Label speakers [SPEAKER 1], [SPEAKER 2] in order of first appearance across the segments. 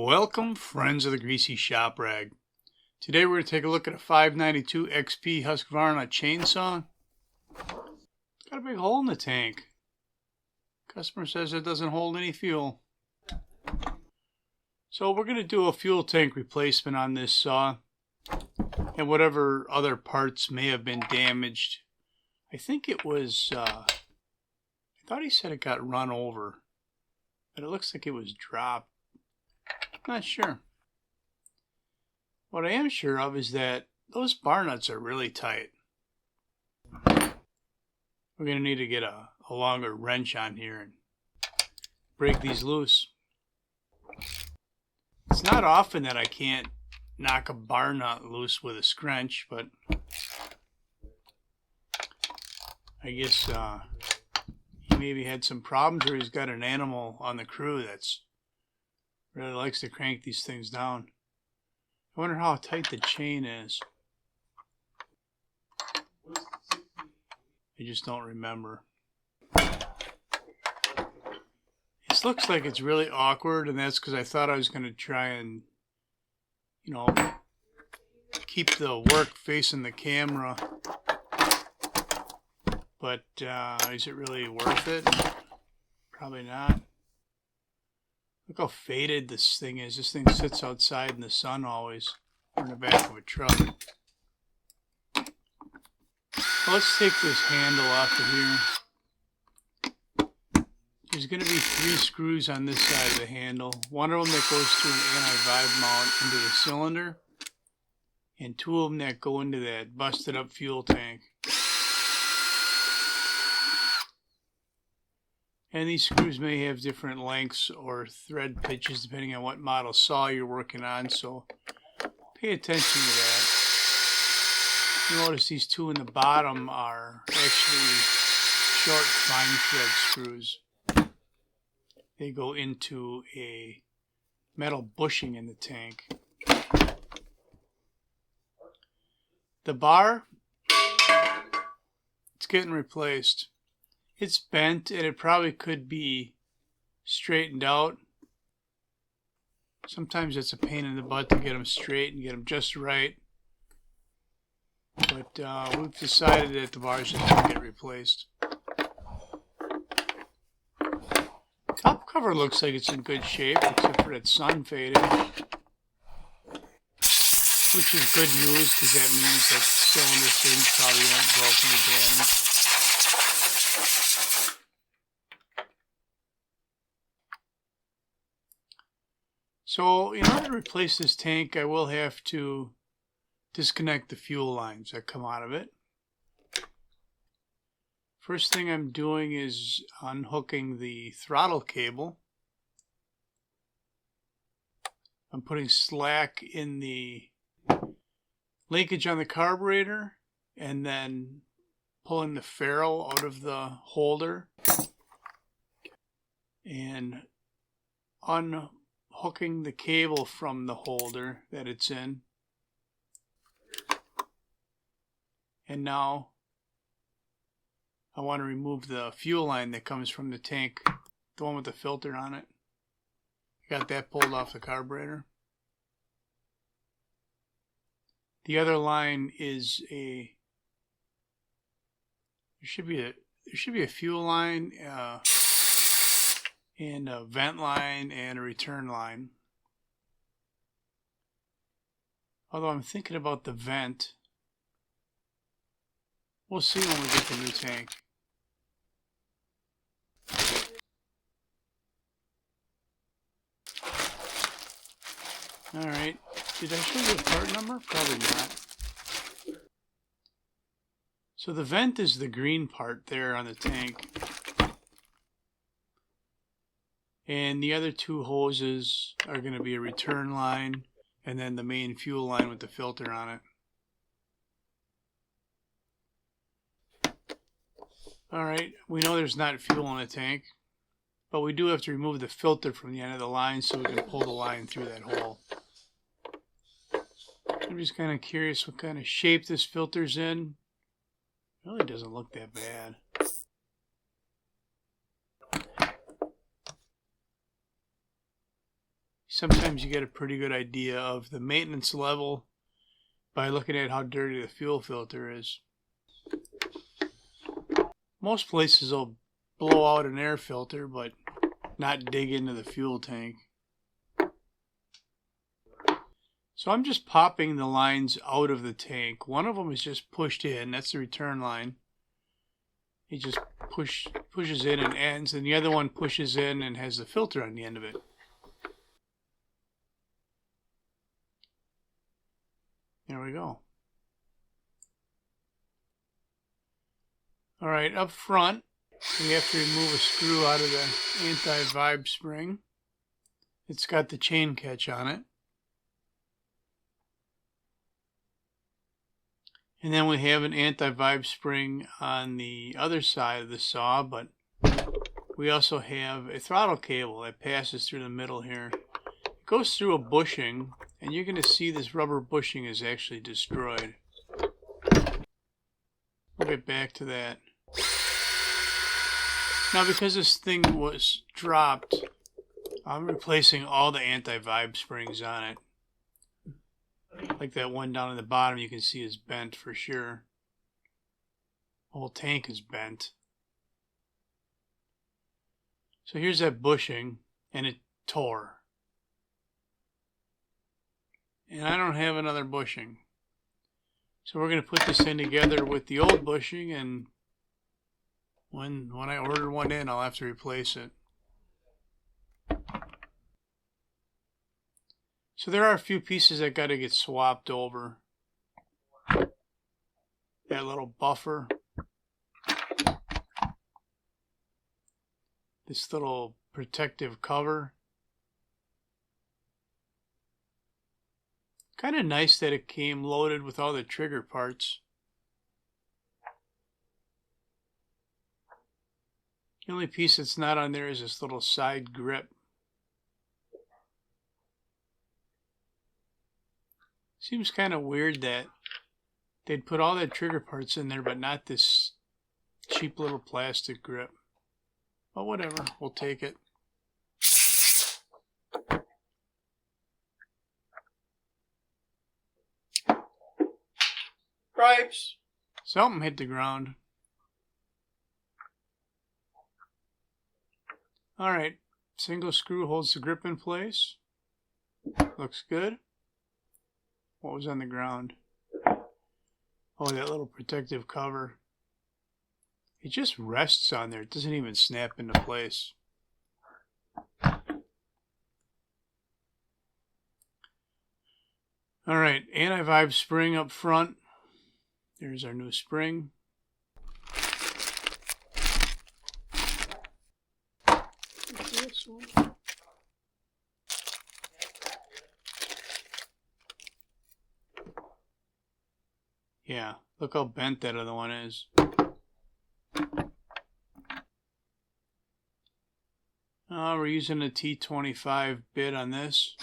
[SPEAKER 1] Welcome, friends of the Greasy Shop Rag. Today we're going to take a look at a 592XP Husqvarna chainsaw. It's got a big hole in the tank. Customer says it doesn't hold any fuel. So we're going to do a fuel tank replacement on this saw. And whatever other parts may have been damaged. I think it was, I thought he said it got run over. But it looks like it was dropped. Not sure. What I am sure of is that those bar nuts are really tight. We're going to need to get a longer wrench on here and break these loose. It's not often that I can't knock a bar nut loose with a scrunch, but I guess he maybe had some problems, or he's got an animal on the crew that's really likes to crank these things down. I wonder how tight the chain is. I just don't remember. This looks like it's really awkward, and that's because I thought I was going to try and, you know, keep the work facing the camera. But is it really worth it? Probably not. Look how faded this thing is. This thing sits outside in the sun always, or in the back of a truck. Well, let's take this handle off of here. There's going to be 3 screws on this side of the handle. One of them that goes through an anti-vibe mount into the cylinder, and 2 of them that go into that busted up fuel tank. And these screws may have different lengths or thread pitches depending on what model saw you're working on, so pay attention to that. You notice these 2 in the bottom are actually short fine thread screws. They go into a metal bushing in the tank. The bar, it's getting replaced. It's bent, and it probably could be straightened out. Sometimes it's a pain in the butt to get them straight and get them just right. But we've decided that the bar's just going to get replaced. Top cover looks like it's in good shape, except for that sun fading. Which is good news, because that means that the cylinder fins probably aren't broken or damaged. So in order to replace this tank, I will have to disconnect the fuel lines that come out of it. First thing I'm doing is unhooking the throttle cable. I'm putting slack in the linkage on the carburetor and then pulling the ferrule out of the holder and unhooking the cable from the holder that it's in. And now I want to remove the fuel line that comes from the tank, the one with the filter on it. I got that pulled off the carburetor. The other line is there should be a fuel line and a vent line and a return line. Although I'm thinking about the vent. We'll see when we get the new tank. Alright, did I show you the part number? Probably not. So the vent is the green part there on the tank. And the other 2 hoses are going to be a return line and then the main fuel line with the filter on it. Alright, we know there's not fuel in the tank, but we do have to remove the filter from the end of the line so we can pull the line through that hole. I'm just kind of curious what kind of shape this filter's in. It really doesn't look that bad. sometimes you get a pretty good idea of the maintenance level by looking at how dirty the fuel filter is. Most places will blow out an air filter, but not dig into the fuel tank. So I'm just popping the lines out of the tank. One of them is just pushed in. That's the return line. It just pushes in and ends, and the other one pushes in and has the filter on the end of it. There we go. All right, up front, we have to remove a screw out of the anti-vibe spring. It's got the chain catch on it. And then we have an anti-vibe spring on the other side of the saw, but we also have a throttle cable that passes through the middle here. It goes through a bushing, and you're going to see this rubber bushing is actually destroyed. We'll get back to that. Now, because this thing was dropped, I'm replacing all the anti-vibe springs on it. Like that one down at the bottom, you can see is bent for sure. The whole tank is bent. So here's that bushing, and it tore. And I don't have another bushing. So we're going to put this in together with the old bushing, and when I order one in, I'll have to replace it. So there are a few pieces that got to get swapped over. That little buffer. This little protective cover. Kind of nice that it came loaded with all the trigger parts. The only piece that's not on there is this little side grip. Seems kind of weird that they'd put all the trigger parts in there, but not this cheap little plastic grip. But whatever, we'll take it. Gripes! Something hit the ground. Alright, single screw holds the grip in place. Looks good. What was on the ground? Oh, that little protective cover. It just rests on there. It doesn't even snap into place. Alright, anti-vibe spring up front. There's our new spring. This one. Yeah, look how bent that other one is. We're using a T25 bit on this.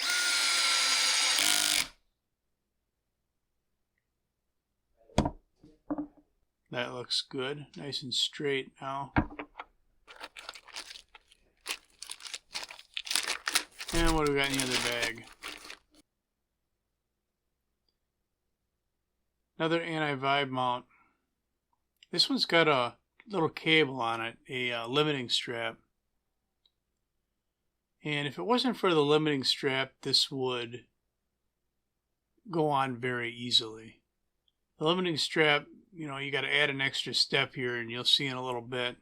[SPEAKER 1] That looks good, nice and straight now. And what do we got in the other bag? Another anti-vibe mount. This one's got a little cable on it, a limiting strap. And if it wasn't for the limiting strap, this would go on very easily. The limiting strap, you know, you got to add an extra step here, and you'll see in a little bit.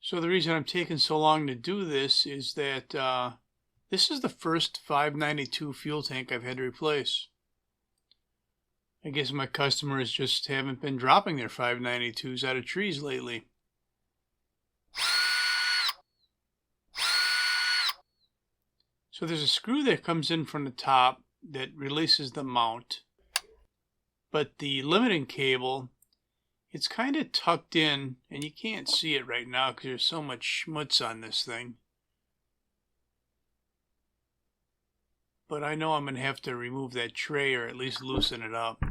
[SPEAKER 1] So the reason I'm taking so long to do this is that this is the first 592 fuel tank I've had to replace. I guess my customers just haven't been dropping their 592s out of trees lately. So there's a screw that comes in from the top that releases the mount. But the limiting cable, it's kind of tucked in, and you can't see it right now because there's so much schmutz on this thing. But I know I'm going to have to remove that tray or at least loosen it up.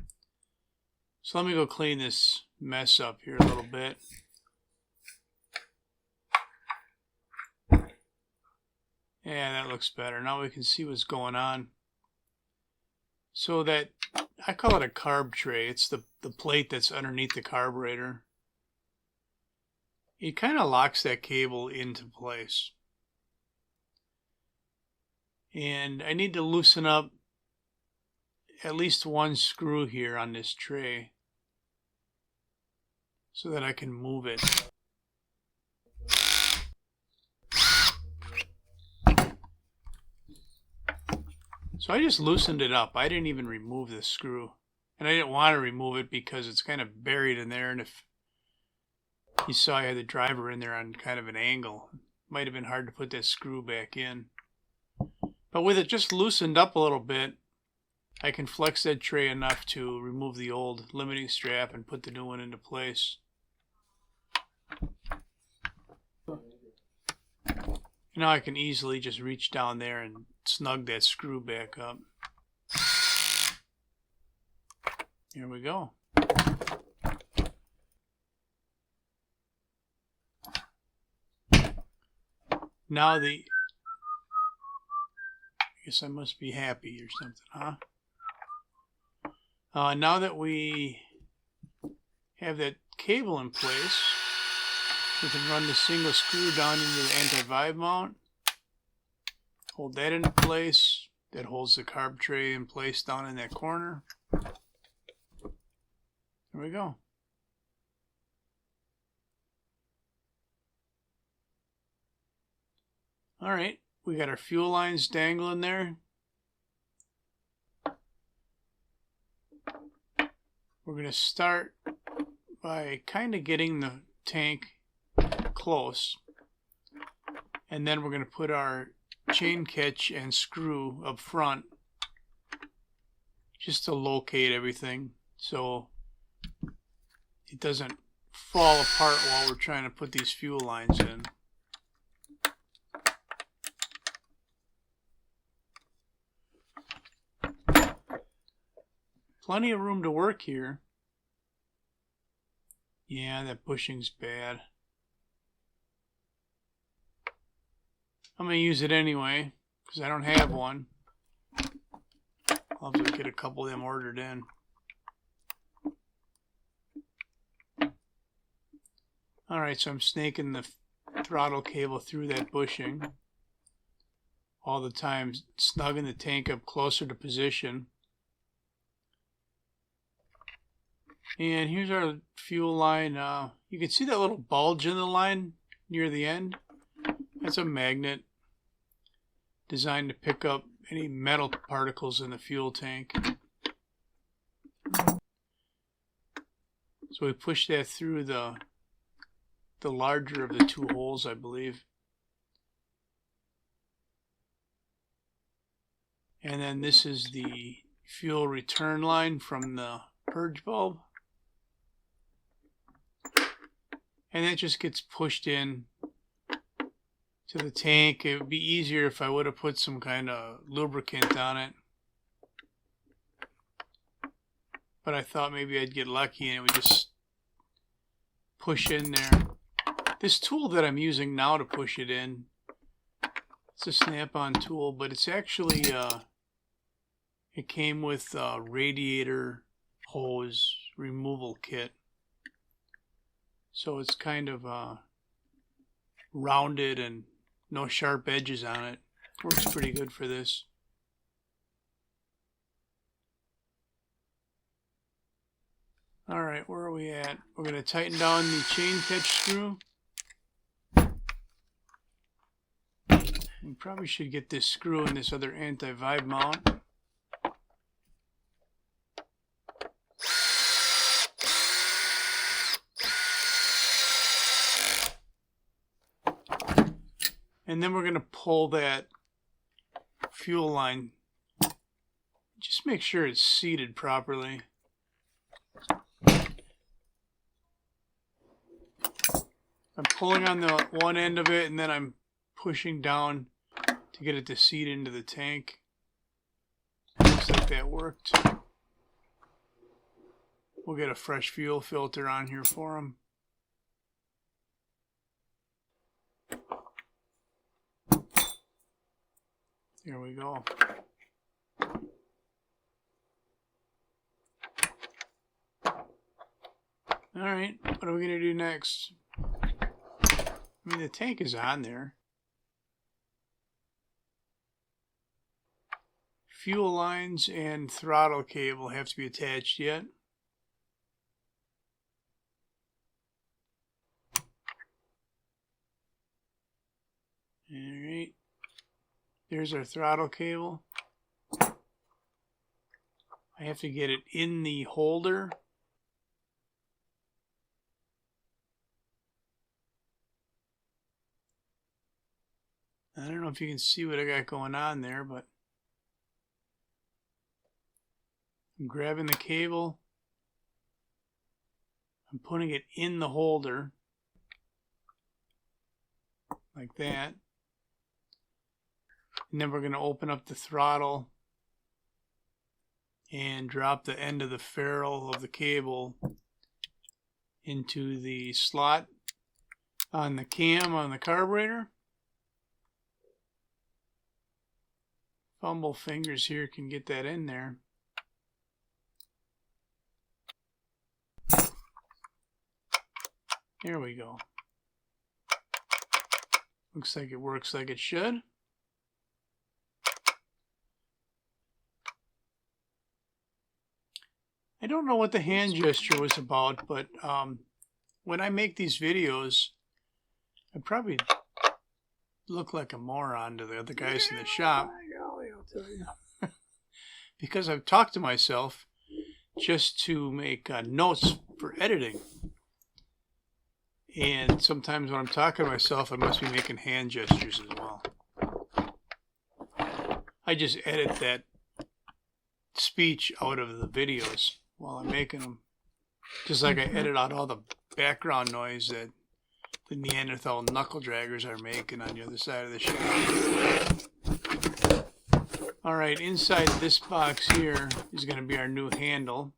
[SPEAKER 1] So let me go clean this mess up here a little bit. Yeah, that looks better. Now we can see what's going on. So that, I call it a carb tray. It's the plate that's underneath the carburetor. It kind of locks that cable into place. And I need to loosen up at least one screw here on this tray so that I can move it. So I just loosened it up. I didn't even remove the screw. And I didn't want to remove it because it's kind of buried in there. And if you saw I had the driver in there on kind of an angle, it might have been hard to put that screw back in. But with it just loosened up a little bit, I can flex that tray enough to remove the old limiting strap and put the new one into place. Now I can easily just reach down there and snug that screw back up. Here we go. Now I guess I must be happy or something, huh? Now that we have that cable in place, we can run the single screw down into the anti-vibe mount. Hold that into place. That holds the carb tray in place down in that corner. There we go. Alright, we got our fuel lines dangling there. We're going to start by kind of getting the tank close. And then we're going to put our chain catch and screw up front just to locate everything so it doesn't fall apart while we're trying to put these fuel lines in. Plenty of room to work here. Yeah, that bushing's bad. I'm going to use it anyway because I don't have one. I'll have to get a couple of them ordered in. Alright, so I'm snaking the throttle cable through that bushing all the time, snugging the tank up closer to position. And here's our fuel line. You can see that little bulge in the line near the end. That's a magnet designed to pick up any metal particles in the fuel tank. So we push that through the larger of the two holes, I believe. And then this is the fuel return line from the purge bulb. And that just gets pushed in to the tank. It would be easier if I would have put some kind of lubricant on it. But I thought maybe I'd get lucky and it would just push in there. This tool that I'm using now to push it in, it's a snap-on tool, but it's actually, it came with a radiator hose removal kit. So it's kind of rounded and no sharp edges on it. Works pretty good for this. Alright, where are we at? We're going to tighten down the chain catch screw. We probably should get this screw in this other anti-vibe mount. And then we're going to pull that fuel line. Just make sure it's seated properly. I'm pulling on the one end of it and then I'm pushing down to get it to seat into the tank. Looks like that worked. We'll get a fresh fuel filter on here for them. There we go. Alright, what are we going to do next? I mean, the tank is on there. Fuel lines and throttle cable have to be attached yet. Alright, there's our throttle cable. I have to get it in the holder. I don't know if you can see what I got going on there, but I'm grabbing the cable. I'm putting it in the holder like that. And then we're going to open up the throttle and drop the end of the ferrule of the cable into the slot on the cam on the carburetor. Fumble fingers here can get that in there. There we go. Looks like it works like it should. I don't know what the hand gesture was about, but when I make these videos, I probably look like a moron to the other guys in the shop. I'll tell you. Because I've talked to myself just to make notes for editing. And sometimes when I'm talking to myself, I must be making hand gestures as well. I just edit that speech out of the videos while I'm making them. Just like I edit out all the background noise that the Neanderthal knuckle draggers are making on the other side of the shop. Alright, inside this box here is going to be our new handle.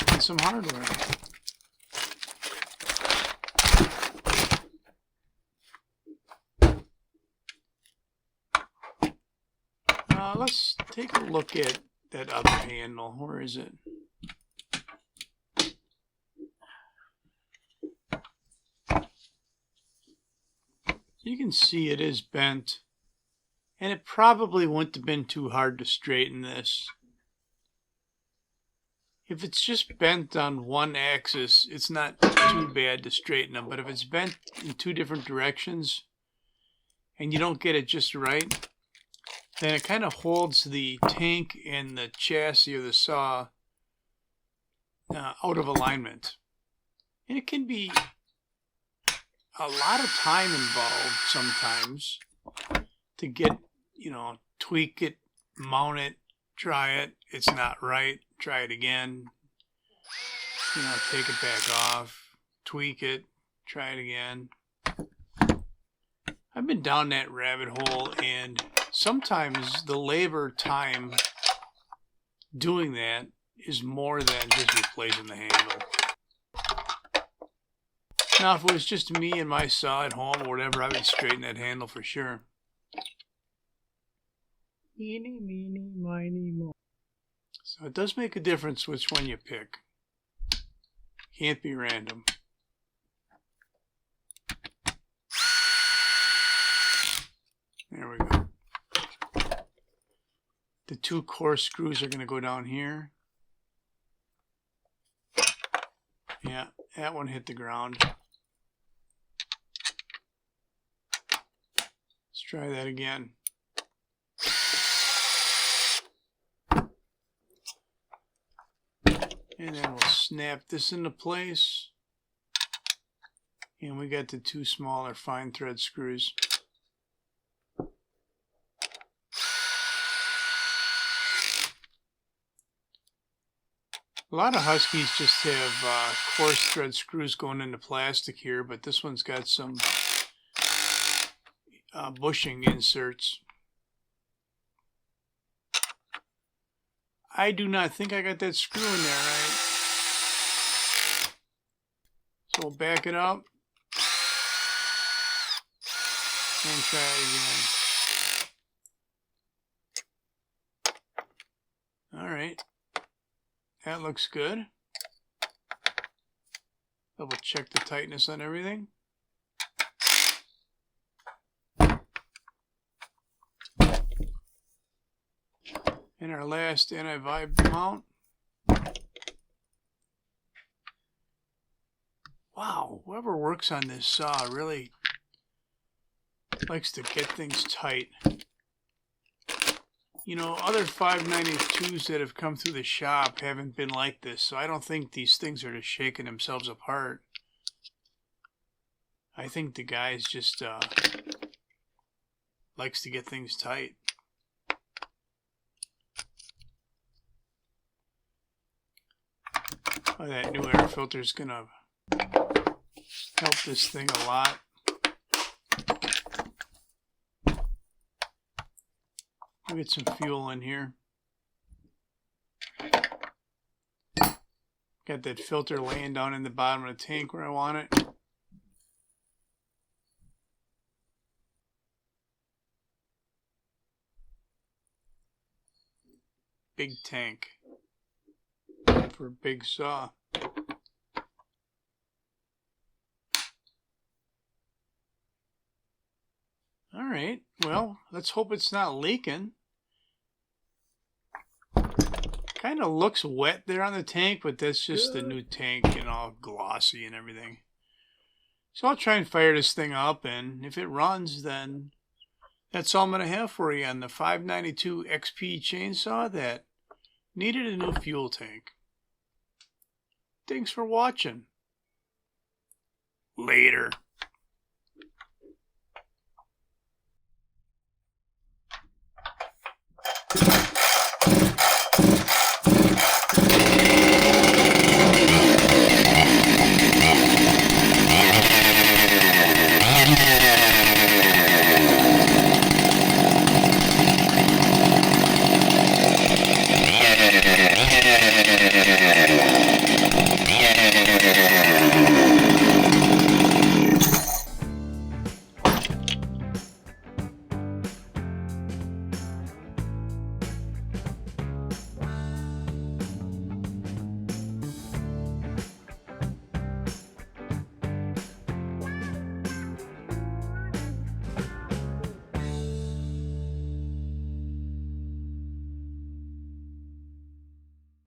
[SPEAKER 1] And some hardware. Let's take a look at that other handle. Where is it? You can see it is bent, and it probably wouldn't have been too hard to straighten this. If it's just bent on one axis, it's not too bad to straighten them, but if it's bent in two different directions and you don't get it just right, then it kind of holds the tank and the chassis or the saw out of alignment. And it can be a lot of time involved sometimes to get, tweak it, mount it, try it. It's not right. Try it again. Take it back off, tweak it, try it again. I've been down that rabbit hole, and sometimes the labor time doing that is more than just replacing the handle. Now, if it was just me and my saw at home or whatever, I would straighten that handle for sure. Eeny, meeny, miny, mo. So it does make a difference which one you pick. Can't be random. There we go. The two core screws are going to go down here. Yeah, that one hit the ground. Let's try that again. And then we'll snap this into place. And we got the two smaller fine thread screws. A lot of Huskies just have coarse thread screws going into plastic here, but this one's got some bushing inserts. I do not think I got that screw in there right. So we'll back it up. And try it again. Alright. That looks good. Double check the tightness on everything. And our last anti-vibe mount. Wow, whoever works on this saw really likes to get things tight. You know, other 592s that have come through the shop haven't been like this, so I don't think these things are just shaking themselves apart. I think the guy's just likes to get things tight. Oh, that new air filter is gonna help this thing a lot. I'll get some fuel in here. Got that filter laying down in the bottom of the tank where I want it. Big tank for a big saw. All right, well, let's hope it's not leaking. Kind of looks wet there on the tank, but that's just the new tank and all glossy and everything. So I'll try and fire this thing up, and if it runs, then that's all I'm going to have for you on the 592XP chainsaw that needed a new fuel tank. Thanks for watching. Later.
[SPEAKER 2] Yeah.